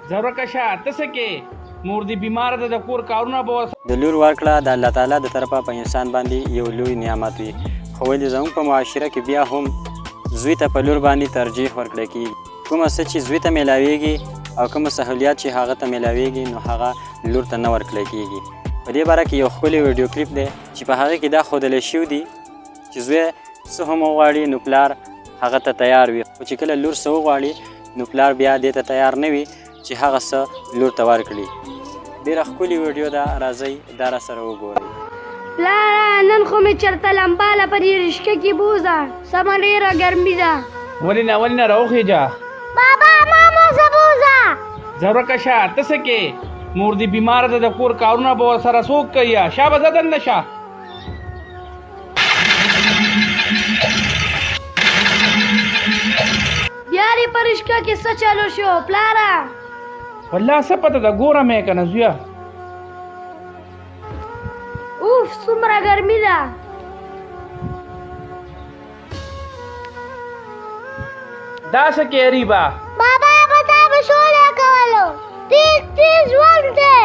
زورکشه ته څه کې مور دې بیماره ده د کور کارونه به د لور ورکړه د الله تعالی د طرفه په انسان باندې یو لوی نعمت وي، خو ولې زموږ په معاشره کې بیا هم زوی ته په لور باندې ترجیح ورکړی کېږي. کومه څه چې زوی ته میلاویږي او کومه سهولیات چې هغه ته میلاویږي نو هغه لور ته نه ورکړی کېږي. په دې باره کې یو ښکلی ویډیو کلیپ دی چې په هغه کې دا ښودلی شوي دي چې زوی څه هم وغواړي نو پلار هغه ته تیار وي، خو چې کله لور څه وغواړي نو پلار بیا دې ته تیار نه وي چې هغه څه لور ته ورکړي. ډېره ښکلې ویډیو ده، راځئ دا راسره وګورئ. پلاره نن خو مې چېرته لمباله په دې رشکه کې بوځه، سمه ډېره ګرمي ده. ولې نه راوخېجه بابا ما مه بوځه. زورکشه ته څه کې مور دې بیماره ده د کور کارونه به ورسره څوک کوي؟ شا به زه دننه شه. بیا دې په رشکه کې څه چلو شو پلاره؟ والله څه پته ده، ګوره مې که نه زویه. اوف څومره ګرمي ده. دا څه کې اریبه بابا په تا به شوله کولو، تیز تیز ژوند دی.